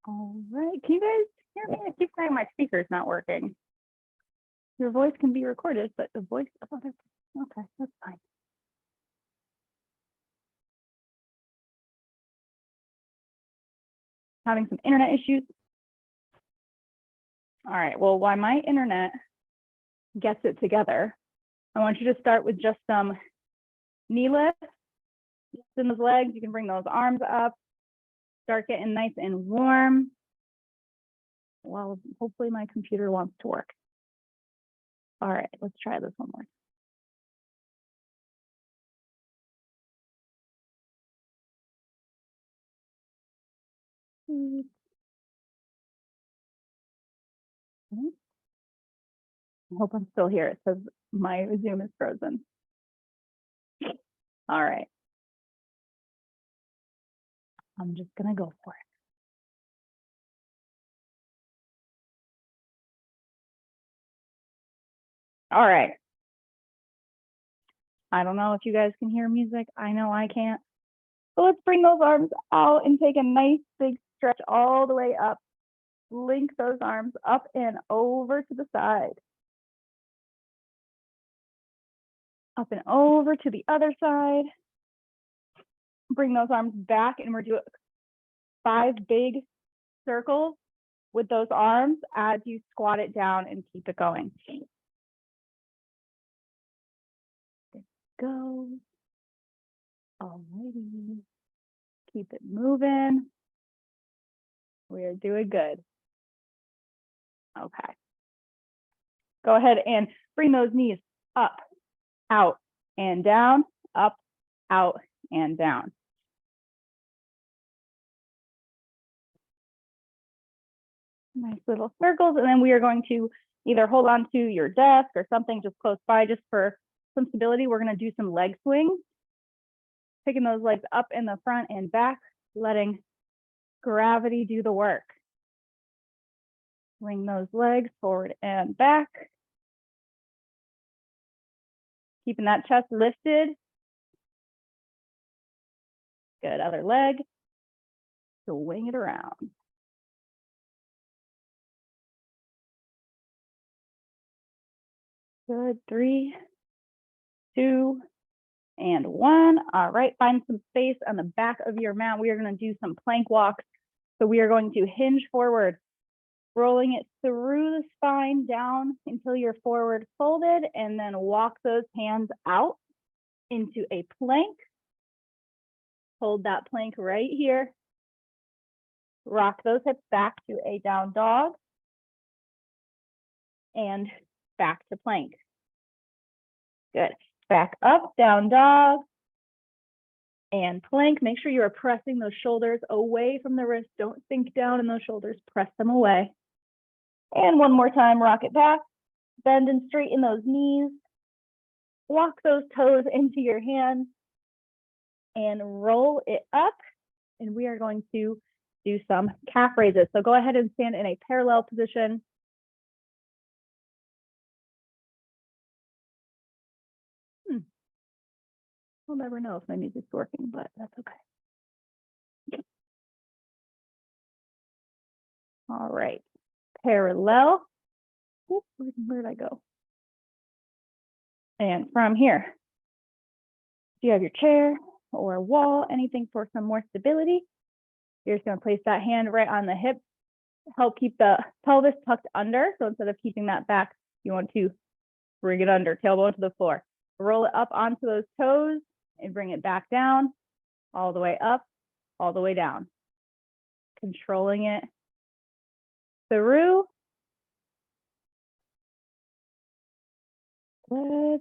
All right, can you guys hear me? I keep saying my speaker's not working. Your voice can be recorded, but the voice of other, okay, that's fine. Having some internet issues. All right, well, while my internet gets it together, I want you to start with just some knee lifts. In those legs, you can bring those arms up, start getting nice and warm. Well, hopefully my computer wants to work. All right, let's try this one more. I hope I'm still here. It says my Zoom is frozen. All right. I'm just gonna go for it. All right. I don't know if you guys can hear music. I know I can't. So let's bring those arms out and take a nice big stretch all the way up. Link those arms up and over to the side. Up and over to the other side. Bring those arms back and we're doing 5 big circles with those arms as you squat it down and keep it going. Go. Alrighty. Keep it moving. We are doing good. Okay. Go ahead and bring those knees up, out, and down, up, out, and down. Nice little circles, and then we are going to either hold on to your desk or something just close by just for some stability. We're going to do some leg swings, picking those legs up in the front and back, letting gravity do the work. Swing those legs forward and back. Keeping that chest lifted. Good, other leg. Swing it around. Good, 3, 2, and 1. All right, find some space on the back of your mat. We are going to do some plank walks. So we are going to hinge forward, rolling it through the spine down until you're forward folded, and then walk those hands out into a plank. Hold that plank right here. Rock those hips back to a down dog and back to plank. Good. Back up, down dog, and plank. Make sure you are pressing those shoulders away from the wrist. Don't sink down in those shoulders. Press them away. And one more time, rock it back. Bend and straighten those knees. Walk those toes into your hands and roll it up. And we are going to do some calf raises. So go ahead and stand in a parallel position. We'll never know if my music's working, but that's okay. All right, parallel. Ooh, where did I go? And from here, if you have your chair or wall, anything for some more stability, you're just gonna place that hand right on the hip, help keep the pelvis tucked under. So instead of keeping that back, you want to bring it under, tailbone to the floor. Roll it up onto those toes and bring it back down, all the way up, all the way down. Controlling it through. Good.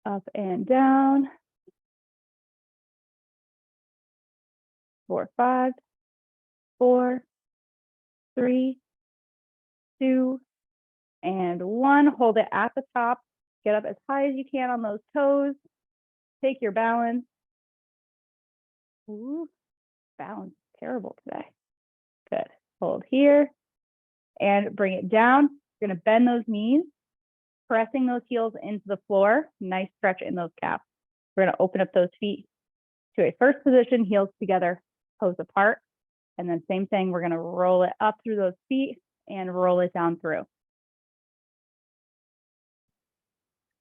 Up and down. 4, 5, 4, 3, 2, and 1. Hold it at the top. Get up as high as you can on those toes. Take your balance. Ooh, balance is terrible today. Good. Hold here and bring it down. You're gonna bend those knees, pressing those heels into the floor. Nice stretch in those calves. We're gonna open up those feet to a first position, heels together, toes apart, And then same thing, we're gonna roll it up through those feet and roll it down through.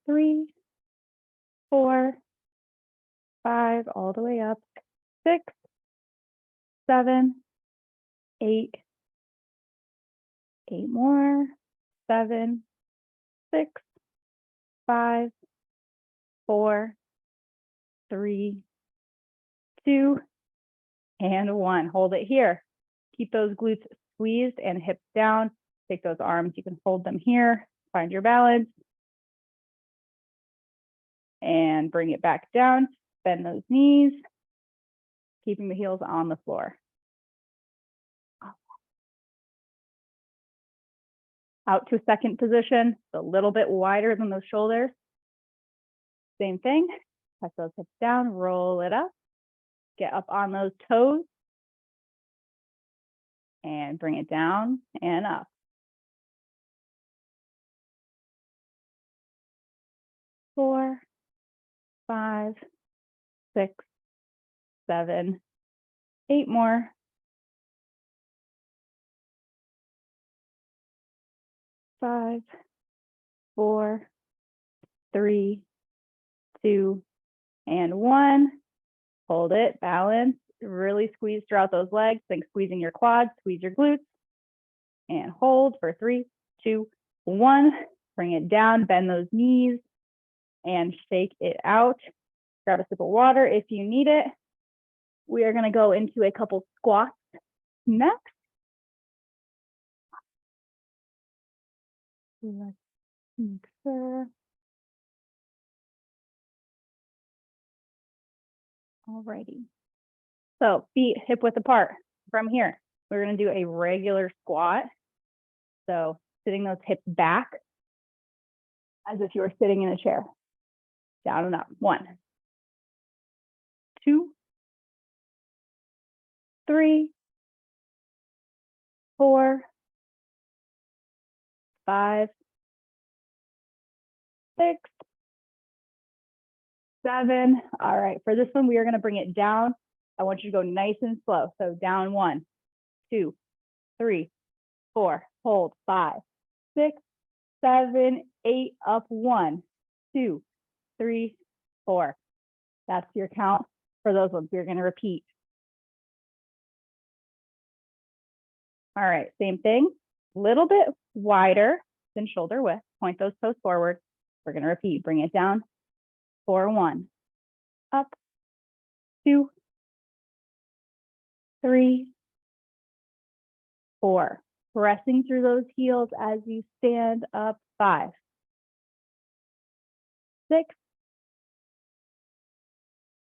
3, 4, 5, all the way up. 6, 7, 8, 8 more. 7, 6, 5, 4, 3, 2, and 1. Hold it here. Keep those glutes squeezed and hips down. Take those arms, you can hold them here. Find your balance. And bring it back down. Bend those knees, keeping the heels on the floor. Out to second position, a little bit wider than those shoulders. Same thing, press those hips down, roll it up, get up on those toes, and bring it down and up. 4, 5, 6, 7, 8 more. 5, 4, 3, 2, and 1. Hold it, balance, really squeeze throughout those legs. Think squeezing your quads, squeeze your glutes, and hold for 3, 2, 1. Bring it down, bend those knees, and shake it out. Grab a sip of water if you need it. We are gonna go into a couple squats next. Let's make sure. Alrighty. So feet hip width apart. From here, we're gonna do a regular squat. So sitting those hips back as if you were sitting in a chair. Down and up. 1, 2, 3, 4, 5, 6, 7. All right, for this one, we are gonna bring it down. I want you to go nice and slow. So down 1, 2, 3, 4, hold 5, 6, 7, 8, up 1, 2, 3, 4. That's your count for those ones. You're gonna repeat. All right, same thing, little bit wider than shoulder width. Point those toes forward. We're gonna repeat, bring it down. 4, 1, up, 2, 3, 4. Pressing through those heels as you stand up. 5, 6,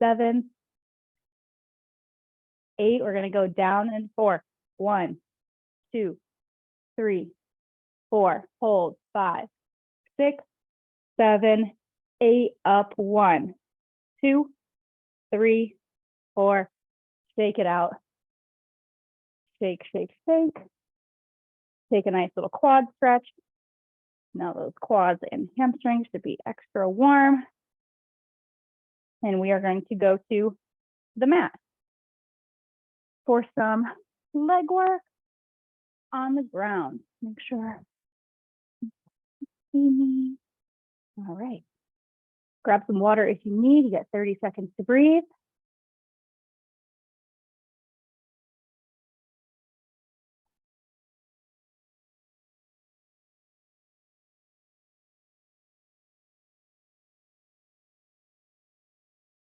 7, 8. We're gonna go down in 4. 1, 2, 3, 4. Hold. 5, 6, 7, 8. Up. 1, 2, 3, 4. Shake it out. Shake, shake, shake. Take a nice little quad stretch. Now those quads and hamstrings should be extra warm. And we are going to go to the mat for some leg work on the ground. Make sure you see me. All right. Grab some water if you need. You get 30 seconds to breathe.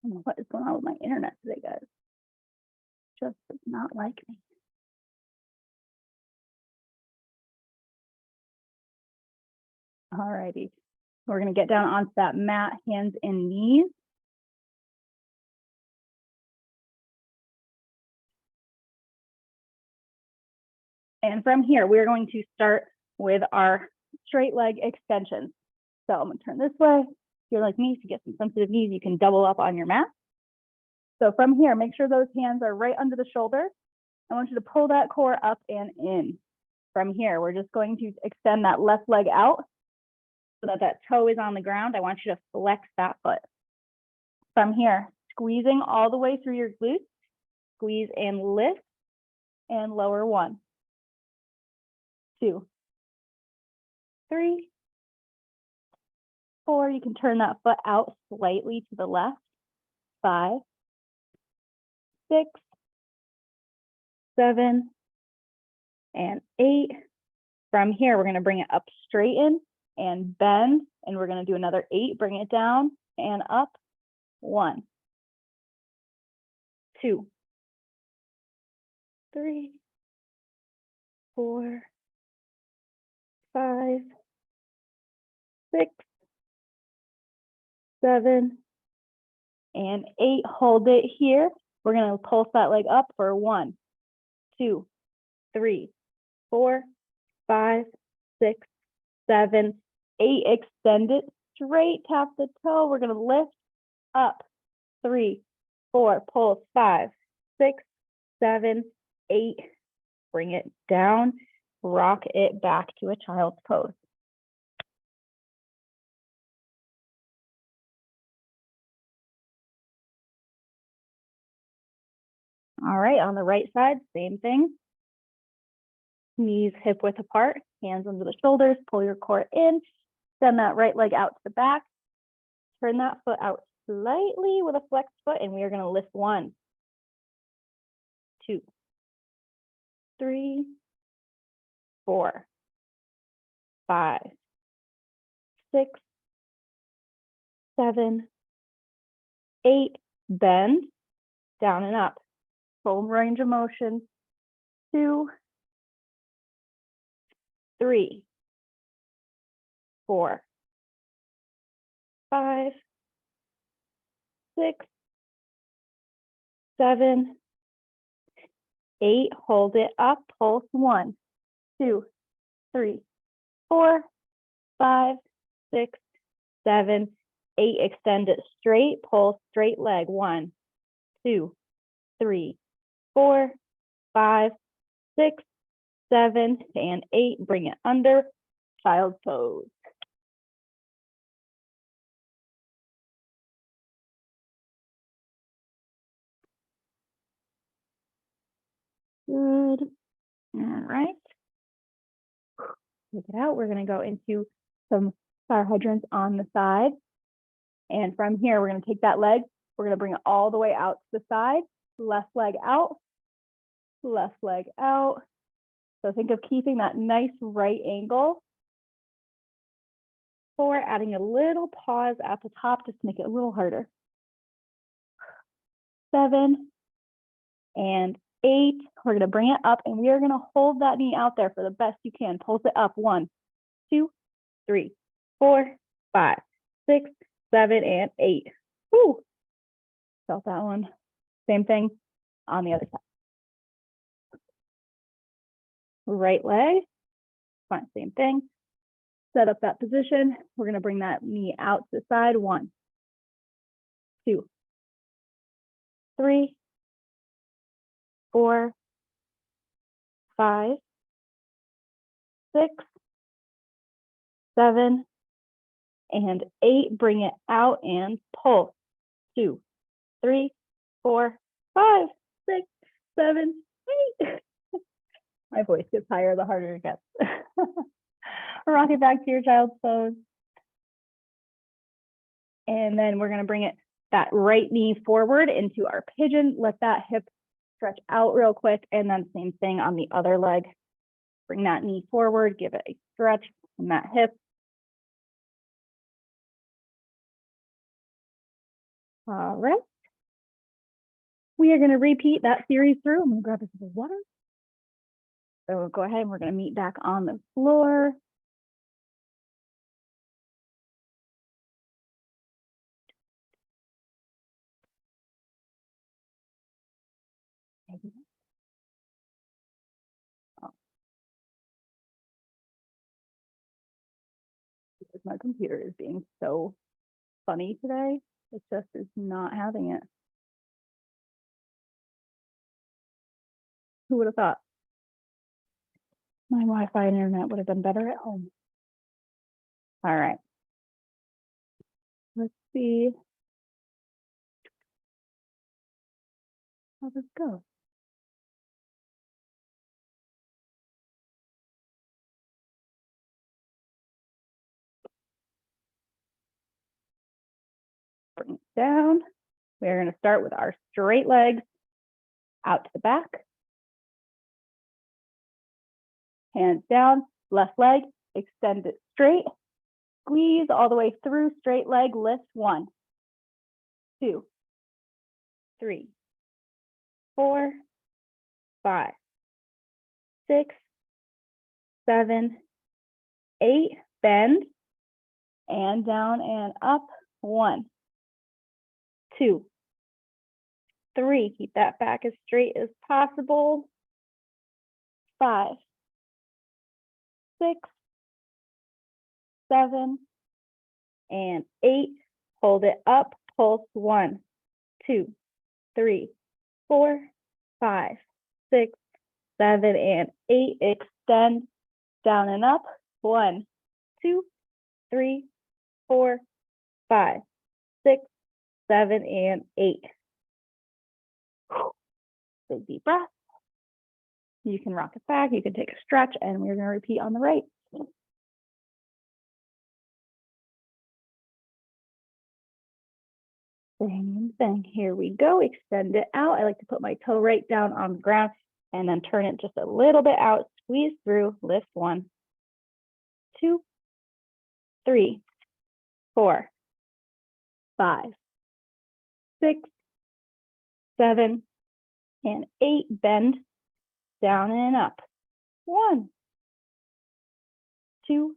I don't know what is going on with my internet today, guys. Just does not like me. All righty. We're going to get down onto that mat, hands and knees. And from here, we're going to start with our straight leg extensions. So I'm going to turn this way. If you're like me, if you get some sensitive knees, you can double up on your mat. So from here, make sure those hands are right under the shoulders. I want you to pull that core up and in. From here, we're just going to extend that left leg out so that that toe is on the ground. I want you to flex that foot. From here, squeezing all the way through your glutes, squeeze and lift. and lower. 1, 2, 3, 4. You can turn that foot out slightly to the left. 5, 6, 7, and 8. From here, we're going to bring it up, straighten and bend, and we're going to do another 8. Bring it down and up. 1, 2, 3, 4, 5, 6, 7, and 8. Hold it here. We're going to pulse that leg up for 1, 2, 3, 4, 5, 6, 7, 8. Extend it straight, tap the toe. We're going to lift up. 3, 4, pulse. 5, 6, 7, 8. Bring it down. Rock it back to a child's pose. All right, on the right side, same thing. Knees hip width apart, hands under the shoulders, pull your core in, send that right leg out to the back, turn that foot out slightly with a flexed foot, and we are going to lift 1, 2, 3, 4, 5, 6, 7, 8. Bend, down and up. Full range of motion. 2, 3, 4, 5, 6, 7, 8. Hold it up. Pulse. 1, 2, 3, 4, 5, 6, 7, 8. Extend it straight. Pulse. Straight leg. 1, 2, 3, 4, 5, 6, 7, and 8. Bring it under. Child's pose. Good. All right. Take it out. We're going to go into some fire hydrants on the side. And from here, we're going to take that leg. We're going to bring it all the way out to the side. Left leg out. Left leg out. So think of keeping that nice right angle. 4, adding a little pause at the top just to make it a little harder. 7 and 8. We're going to bring it up, and we are going to hold that knee out there for the best you can. Pulse it up. 1, 2, 3, 4, 5, 6, 7, and 8. Woo! Felt that one. Same thing on the other side. Right leg. Fine, same thing. Set up that position. We're going to bring that knee out to the side. 1, 2, 3, 4, 5, 6, 7, and 8. Bring it out and pulse. 2, 3, 4, 5, 6, 7, 8. My voice gets higher the harder it gets. Rock it back to your child's pose. And then we're going to bring it that right knee forward into our pigeon. Let that hip stretch out real quick. And then same thing on the other leg. Bring that knee forward, give it a stretch from that hip. All right. We are going to repeat that series through. I'm going to grab a sip of water. So we'll go ahead and we're going to meet back on the floor. Oh. My computer is being so funny today. It just is not having it. Who would have thought? My Wi-Fi and internet would have been better at home. All right. Let's see how this goes. down. We're going to start with our straight legs out to the back. Hands down, left leg, extend it straight. Squeeze all the way through, straight leg, lift. 1, 2, 3, 4, 5, 6, 7, 8. Bend and down and up. 1, 2, 3. Keep that back as straight as possible. 5, 6, 7, and 8. Hold it up. Pulse. 1, 2, 3, 4, 5, 6, 7, and 8. Extend down and up. 1, 2, 3, 4, 5, 6, 7, and 8. Big deep breath. You can rock it back. You can take a stretch, and we're going to repeat on the right. Same thing. Here we go. Extend it out. I like to put my toe right down on the ground and then turn it just a little bit out. Squeeze through. Lift. 1, 2, 3, 4, 5, 6, 7, and 8. Bend down and up. 1, 2,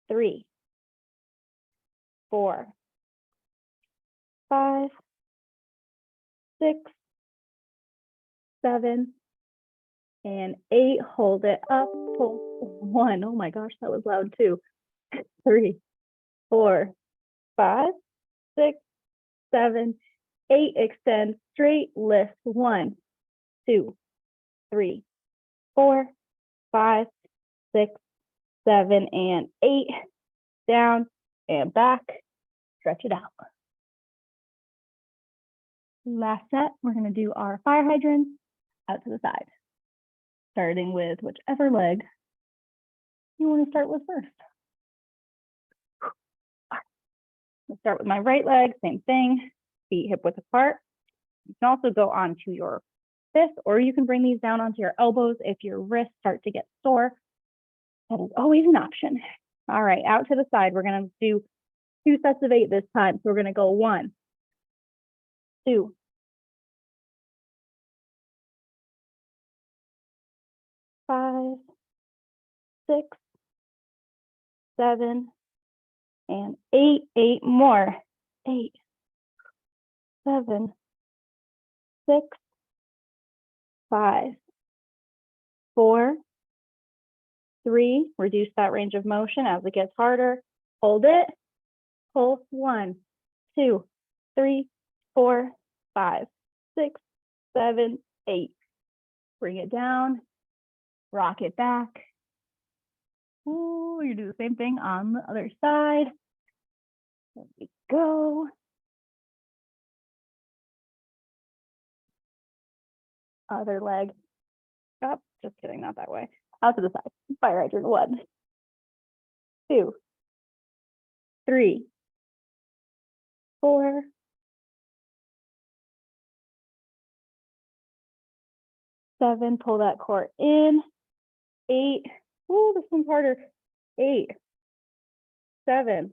3, 4, 5, 6, 7, and 8. Hold it up. Pull. 1. Oh my gosh, that was loud too. 3, 4, 5, 6, 7, 8. Extend straight. Lift. 1, 2, 3, 4, 5, 6, 7, and 8. Down and back. Stretch it out. Last set, we're going to do our fire hydrants out to the side, starting with whichever leg you want to start with first. Let's start with my right leg, same thing, feet hip width apart. You can also go onto your fist, or you can bring these down onto your elbows if your wrists start to get sore. That is always an option. All right, out to the side. We're going to do 2 sets of 8 this time. So we're going to go 1, 2, 5, 6, 7, and 8. 8 more. 8, 7, 6, 5, 4, 3. Reduce that range of motion as it gets harder. Hold it. Pulse. 1, 2, 3, 4, 5, 6, 7, 8. Bring it down. Rock it back. Ooh, you do the same thing on the other side. There we go. Other leg. Oh, just kidding, not that way. Out to the side. Fire hydrant. 1, 2, 3, 4, 7. Pull that core in. 8. Ooh, this one's harder. 8, 7,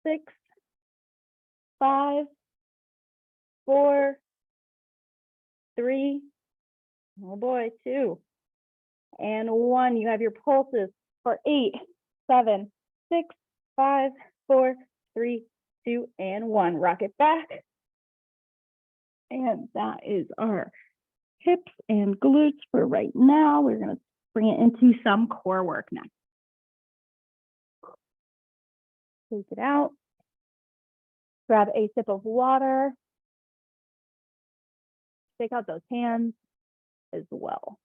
6, 5, 4, 3. Oh boy, 2, and 1. You have your pulses for 8, 7, 6, 5, 4, 3, 2, and 1. Rock it back. And that is our hips and glutes for right now. We're going to bring it into some core work next. Take it out. Grab a sip of water. Take out those hands as well.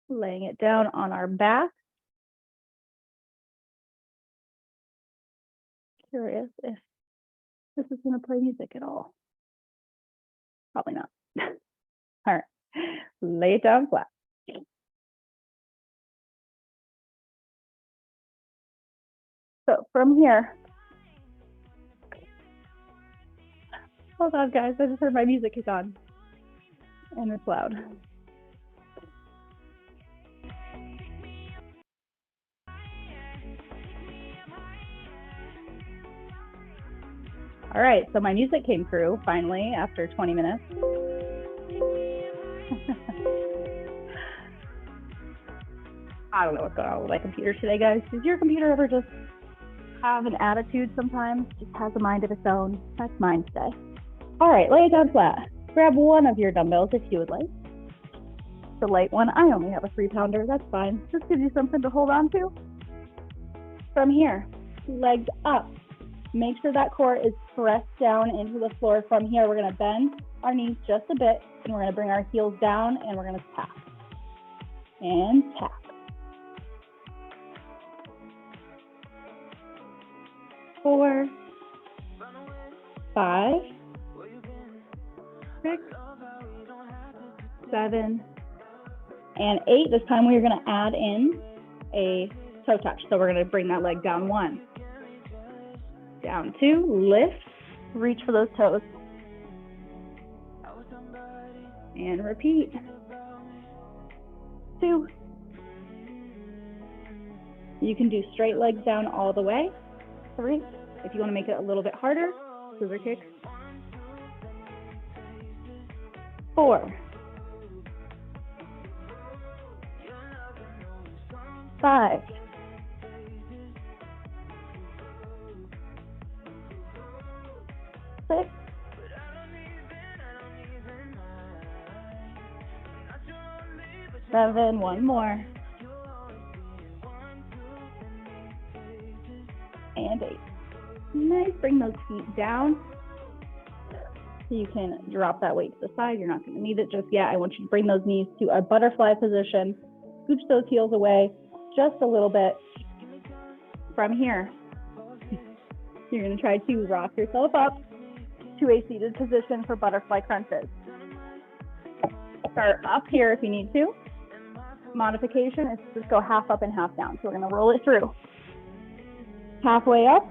Laying it down on our back. curious if this is going to play music at all. Probably not. All right, lay it down flat. So from here, hold on guys, I just heard my music kick on and it's loud. All right, so my music came through finally after 20 minutes. I don't know what's going on with my computer today, guys. Does your computer ever just have an attitude sometimes? Just has a mind of its own? That's mine today. All right, lay it down flat. Grab one of your dumbbells if you would like. The light one, I only have a 3-pounder, that's fine. Just gives you something to hold on to. From here, legs up. Make sure that core is pressed down into the floor. From here, we're gonna bend our knees just a bit, and we're gonna bring our heels down, and we're gonna tap. And tap. Four, 5, 6, 7, and 8. This time we're gonna add in a toe touch. So we're gonna bring that leg down 1, down 2, lift, reach for those toes. And repeat. 2. You can do straight legs down all the way. 3. If you want to make it a little bit harder, scissor kick. 4. 5. 6. 7. One more. And 8. Nice. Bring those feet down. So you can drop that weight to the side. You're not going to need it just yet. I want you to bring those knees to a butterfly position. Scooch those heels away just a little bit. From here, you're going to try to rock yourself up to a seated position for butterfly crunches. Start up here if you need to. Modification is just go half up and half down. So we're going to roll it through. Halfway up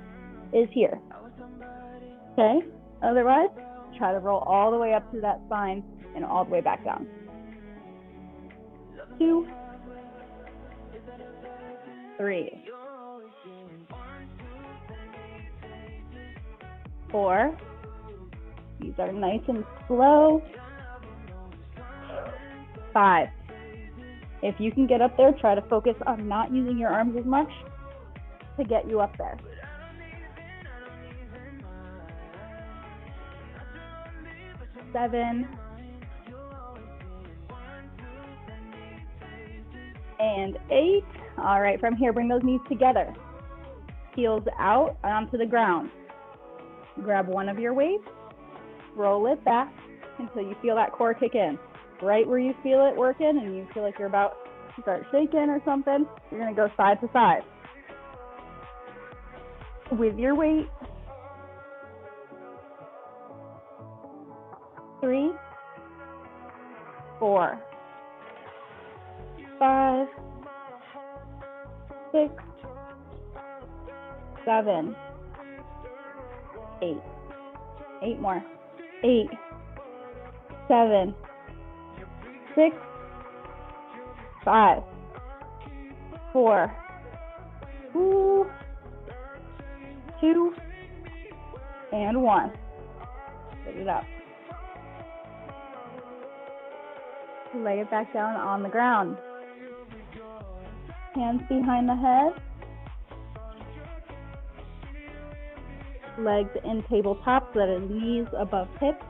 is here. Okay? Otherwise, try to roll all the way up to that spine and all the way back down. 2, 3, 4. These are nice and slow. 5. If you can get up there, try to focus on not using your arms as much to get you up there. 7. And 8. All right, from here, bring those knees together. Heels out onto the ground. Grab one of your weights, roll it back until you feel that core kick in. Right where you feel it working and you feel like you're about to start shaking or something, you're gonna go side to side. With your weight. 3, 4, 5, 6, 7, 8. 8 more. 8, 7, 6, 5, 4, 2, and 1. Get it up. Lay it back down on the ground. Hands behind the head. Legs in tabletop so that is knees above hips.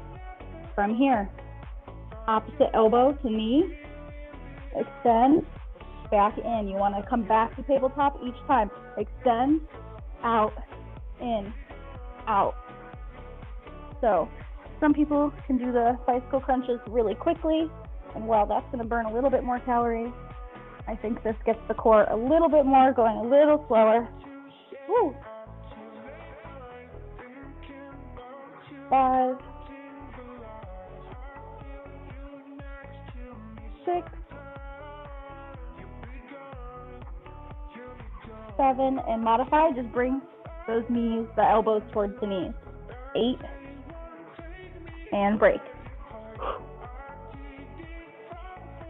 From here, opposite elbow to knee. Extend, back in. You want to come back to tabletop each time. Extend, out, in, out. So some people can do the bicycle crunches really quickly, and while that's going to burn a little bit more calories, I think this gets the core a little bit more, going a little slower. Woo. 5, 6, 7, and modify. Just bring those knees, the elbows towards the knees. 8, and break.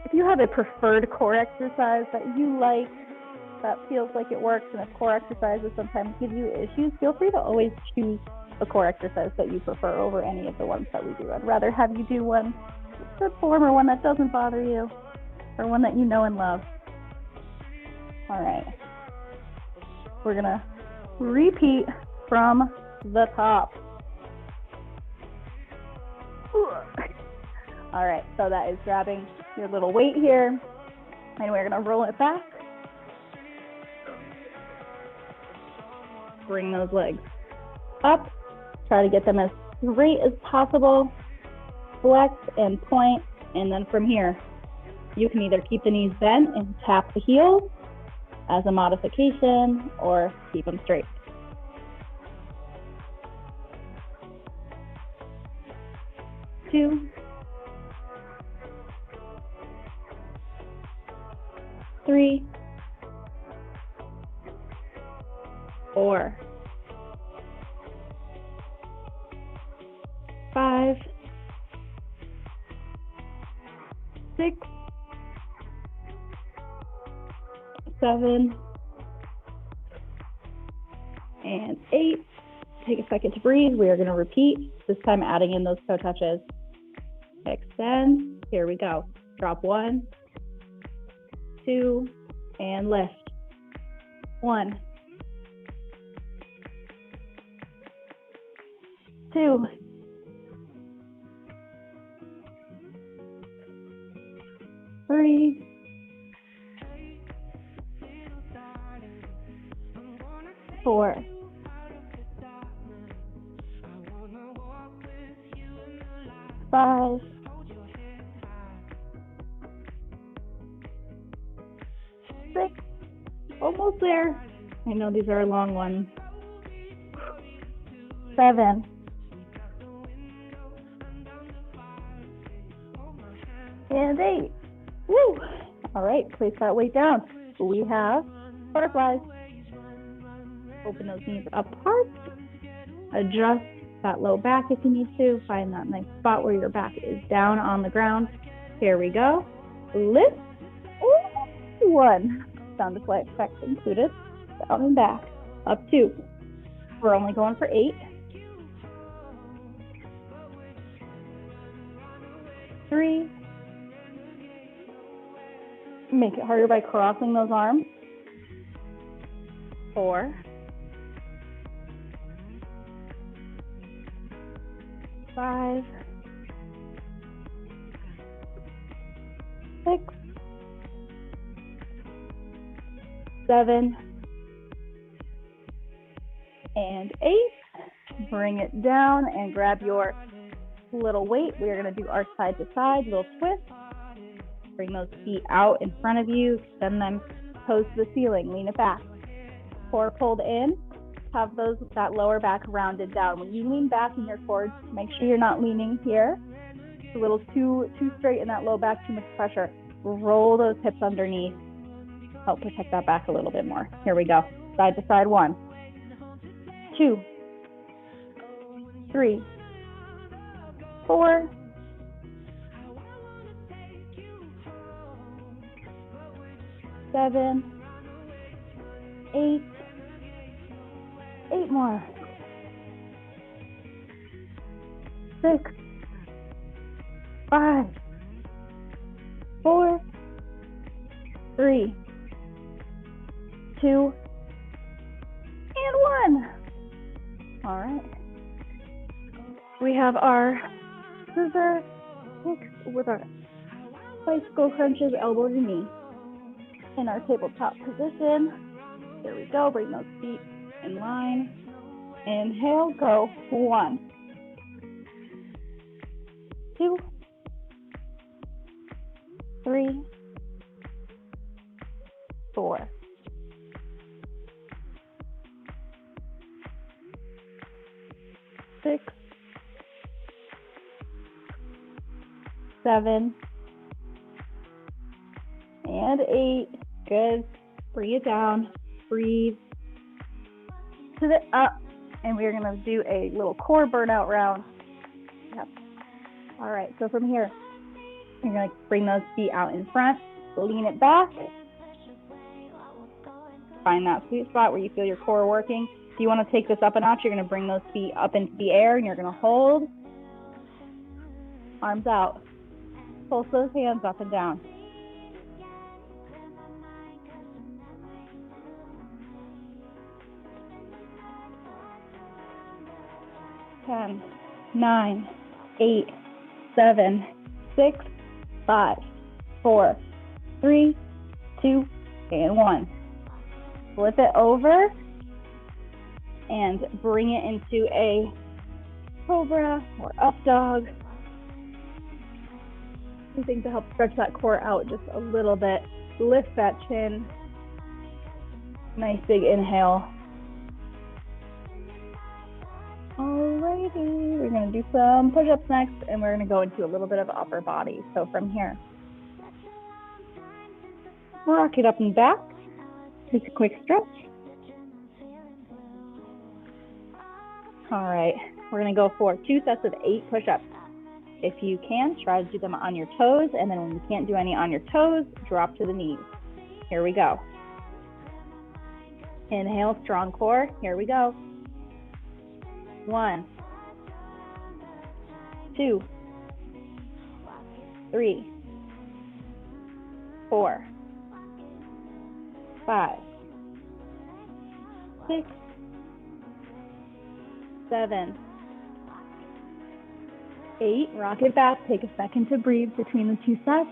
If you have a preferred core exercise that you like, that feels like it works, and if core exercises sometimes give you issues, feel free to always choose a core exercise that you prefer over any of the ones that we do. I'd rather have you do one good form or one that doesn't bother you, or one that you know and love. All right. We're gonna repeat from the top. All right, so that is grabbing your little weight here, and we're gonna roll it back. Bring those legs up. Try to get them as straight as possible. Flex and point, and then from here, you can either keep the knees bent and tap the heels as a modification, or keep them straight. Two, 3, 4, 5, 6, 7, and 8. Take a second to breathe. We are going to repeat, this time adding in those toe touches. Extend. Here we go. Drop 1, 2, and lift. 1, 2, 3, 4, 5, 6, almost there. I know these are long ones. 7, and 8. Woo! All right, place that weight down. We have butterflies. Open those knees apart. Adjust that low back if you need to. Find that nice spot where your back is down on the ground. Here we go. Lift. 1. Sound effects included. Down and back. Up 2. We're only going for 8. 3. Make it harder by crossing those arms. 4. 5. 6. 7. And 8. Bring it down and grab your little weight. We are going to do our side to side, little twist. Bring those feet out in front of you, extend them, toes to the ceiling, lean it back. Core pulled in, have that lower back rounded down. When you lean back in your core, make sure you're not leaning here. It's a little too straight in that low back, too much pressure. Roll those hips underneath. Help protect that back a little bit more. Here we go. Side to side. 1, 2, 3, 4, 7, 8, 8 more. 6, 5, 4, 3, 2, and 1. All right. We have our scissor kicks with our bicycle crunches, elbow to knee. In our tabletop position. Here we go. Bring those feet in line. Inhale, go. 1, 2, 3, 4, 6, 7, and 8. Good. Bring it down. Breathe. Pivot up. And we're going to do a little core burnout round. Yep. All right. So from here, you're going to bring those feet out in front. Lean it back. Find that sweet spot where you feel your core working. If you want to take this up a notch, you're going to bring those feet up into the air and you're going to hold. Arms out. Pulse those hands up and down. Ten, 9, 8, 7, 6, 5, 4, 3, 2, and 1. Flip it over and bring it into a cobra or up dog. Something to help stretch that core out just a little bit. Lift that chin. Nice big inhale. Alrighty, we're going to do some push-ups next, and we're going to go into a little bit of upper body. So from here, rock it up and back. Take a quick stretch. All right, we're going to go for 2 sets of 8 push-ups. If you can, try to do them on your toes, and then when you can't do any on your toes, drop to the knees. Here we go. Inhale, strong core. Here we go. 1, 2, 3, 4, 5, 6, 7, 8. Rock it back. Take a second to breathe between the 2 sets.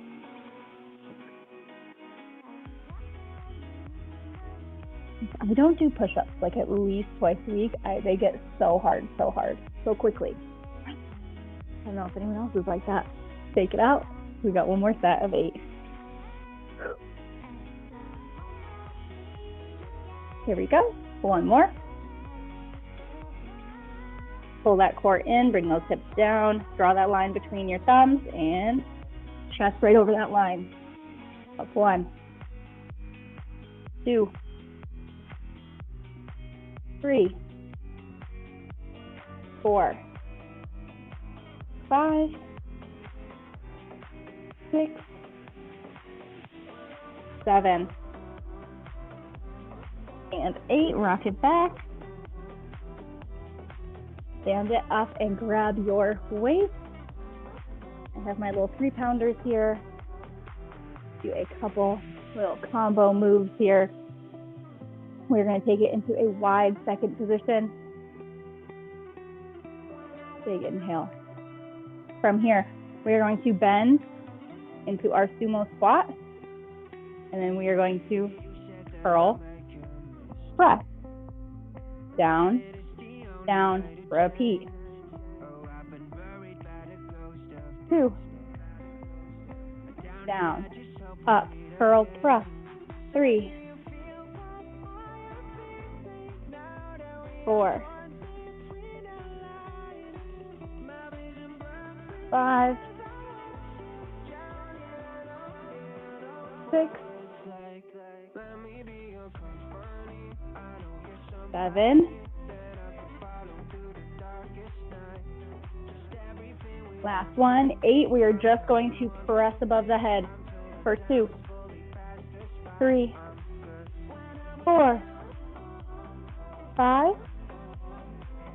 I don't do push-ups like at least twice a week. They get so hard, so quickly. I don't know if anyone else is like that. Take it out. We got one more set of 8. Here we go. One more. Pull that core in, bring those hips down, draw that line between your thumbs, and chest right over that line. Up 1, 2, 3, 4, 5, 6, 7, and 8. Rock it back. Stand it up and grab your waist. I have my little 3-pounders here. Do a couple little combo moves here. We're going to take it into a wide second position. Big inhale. From here, we are going to bend into our sumo squat. And then we are going to curl, press, down, down, repeat. 2, down, up, curl, press. 3, 4, 5, 6, 7. Last one, 8. We are just going to press above the head for 2, 3, 4, 5,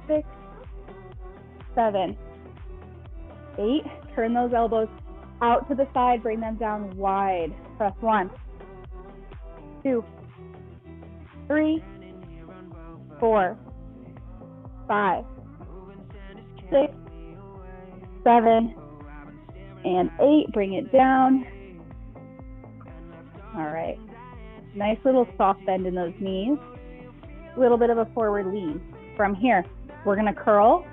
6, 7, 8. Turn those elbows out to the side, bring them down wide. Press 1, 2, 3, 4, 5, 6, 7, and 8. Bring it down. All right. Nice little soft bend in those knees. A little bit of a forward lean. From here, we're going to curl.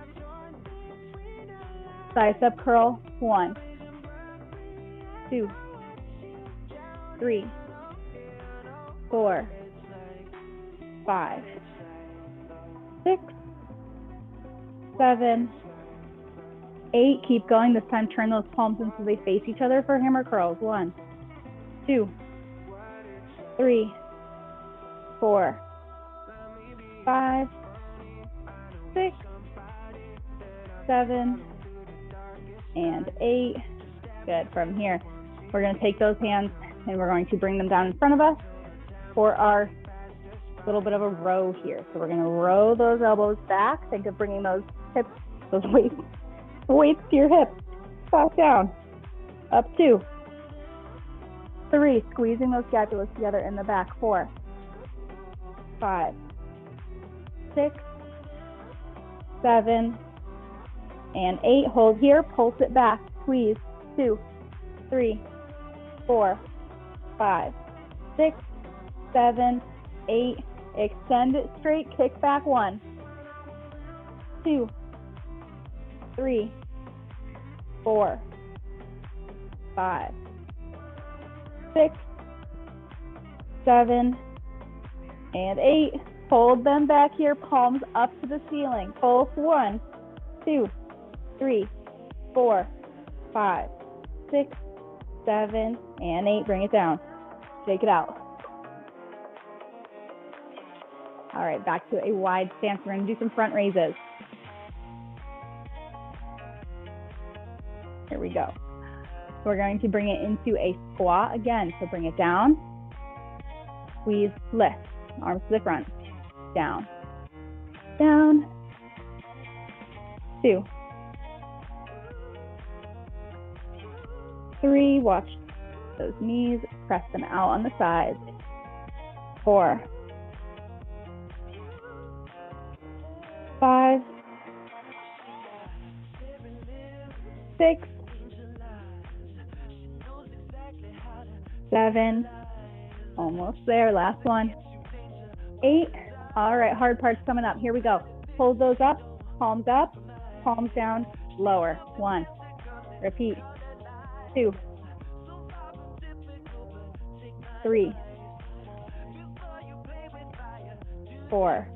Bicep curl. 1, 2, 3, 4, 5, 6, 7, 8, keep going. This time turn those palms until they face each other for hammer curls. 1, 2, 3, 4, 5, 6, 7, and 8. Good. From here, we're going to take those hands and we're going to bring them down in front of us for our little bit of a row here. So we're going to row those elbows back. Think of bringing those hips, those weights to your hips. Back down. Up 2, 3, squeezing those scapulas together in the back. 4, 5, 6, 7, and 8. Hold here, pulse it back, squeeze. 2, 3, 4, 5, 6, 7, 8. Extend it straight, kick back. 1, 2, 3, 4, 5, 6, 7, and 8. Hold them back here, palms up to the ceiling. Pulse. 1, 2, 3, 4, 5, 6, 7, and 8. Bring it down. Shake it out. All right, back to a wide stance. We're going to do some front raises. Here we go. We're going to bring it into a squat again. So bring it down, squeeze, lift, arms to the front, down, down, 2, 3, watch those knees, press them out on the sides. 4, 5, 6, 7, almost there, last one. 8, all right, hard part's coming up. Here we go. Hold those up, palms down, lower. 1, repeat. 2, 3, 4,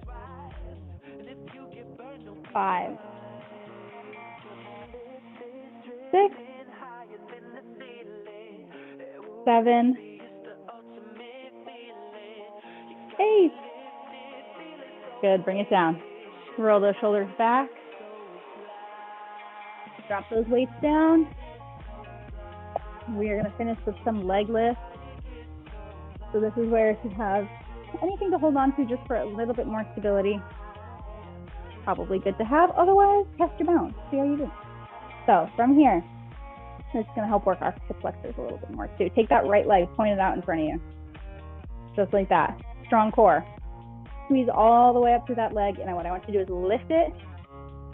5, 6, 7, 8. Good, bring it down. Roll those shoulders back. Drop those weights down. We are going to finish with some leg lifts. So this is where if you have anything to hold on to just for a little bit more stability, probably good to have. Otherwise, test your balance. See how you do. So from here, it's going to help work our hip flexors a little bit more too. Take that right leg, point it out in front of you. Just like that. Strong core. Squeeze all the way up through that leg. And what I want you to do is lift it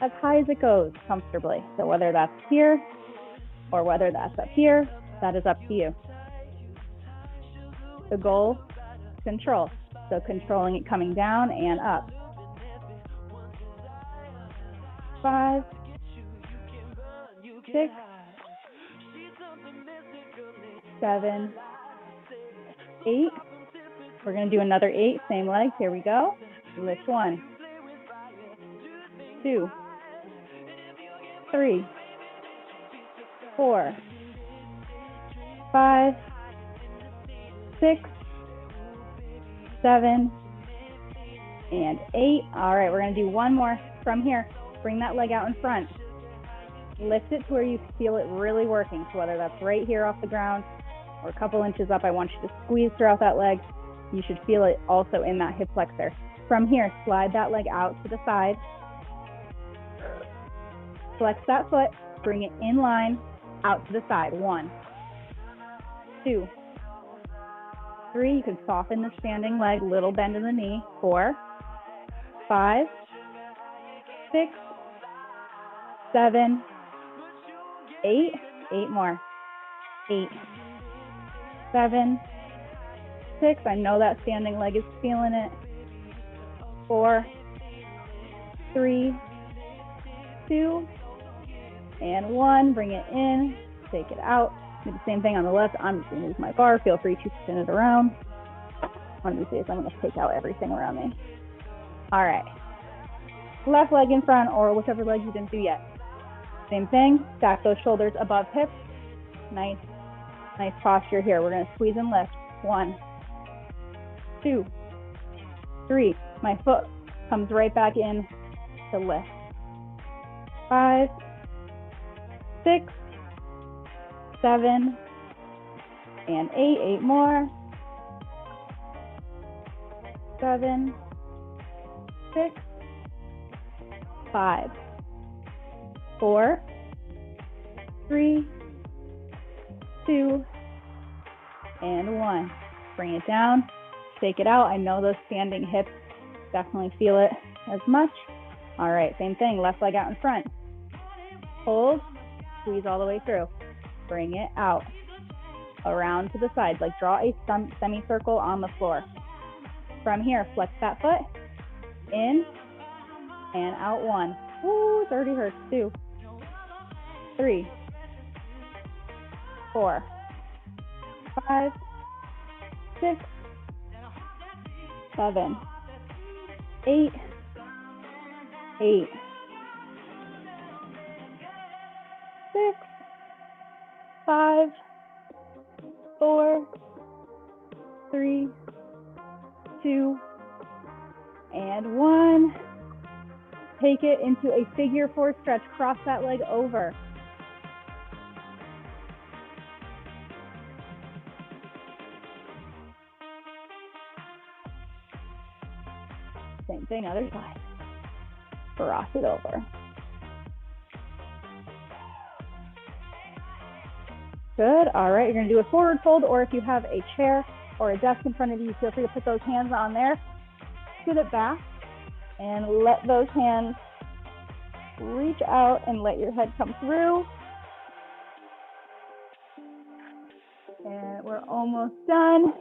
as high as it goes comfortably. So whether that's here or whether that's up here, that is up to you. The goal, control. So controlling it coming down and up. 5, 6, 7, 8. We're going to do another 8, same leg. Here we go. Lift 1, 2, 3, 4, 5, 6, 7, and 8. All right, we're going to do one more from here. Bring that leg out in front. Lift it to where you feel it really working. So whether that's right here off the ground or a couple inches up, I want you to squeeze throughout that leg. You should feel it also in that hip flexor. From here, slide that leg out to the side. Flex that foot, bring it in line, out to the side. 1, 2, 3. You can soften the standing leg, little bend in the knee. 4, 5, 6, 7, 8. 8 more. 8, 7, 6. I know that standing leg is feeling it. 4, 3, 2, and 1. Bring it in, take it out. Do the same thing on the left. I'm just going to use my bar. Feel free to spin it around. One of these days, I'm going to take out everything around me. All right. Left leg in front or whichever leg you didn't do yet. Same thing, stack those shoulders above hips. Nice posture here. We're gonna squeeze and lift. 1, 2, 3. My foot comes right back in to lift. 5, 6, 7, and 8. 8 more. 7, 6, 5, 4, 3, 2, and 1. Bring it down, shake it out. I know those standing hips definitely feel it as much. All right, same thing, left leg out in front. Hold, squeeze all the way through. Bring it out, around to the sides, like draw a semicircle on the floor. From here, flex that foot, in, and out. 1. Ooh, it already hurts. 2, 3, 4, 5, 6, 7, 8, 8, 6, 5, 4, 3, 2, and 1. Take it into a figure 4 stretch. Cross that leg over. Same thing, other side. Cross it over. Good. All right, you're going to do a forward fold, or if you have a chair or a desk in front of you, feel free to put those hands on there. Scoot it back and let those hands reach out and let your head come through. And we're almost done.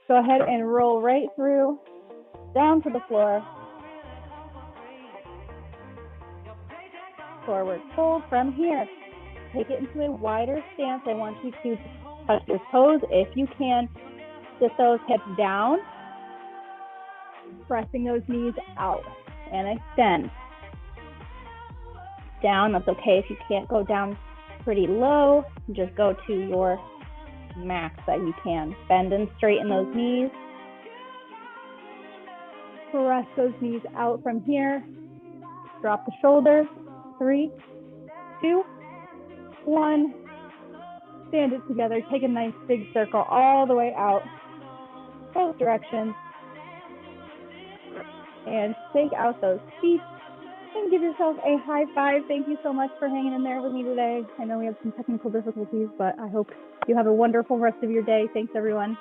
Go ahead and roll right through, down to the floor. Forward fold. From here, take it into a wider stance. I want you to touch your toes if you can. Sit those hips down, pressing those knees out, and extend. Down, that's okay if you can't go down pretty low. Just go to your max that you can. Bend and straighten those knees. Press those knees out from here. Drop the shoulders. 3, 2, 1. Stand it together. Take a nice big circle all the way out, both directions. And shake out those feet and give yourself a high five. Thank you so much for hanging in there with me today. I know we have some technical difficulties, but I hope you have a wonderful rest of your day. Thanks, everyone.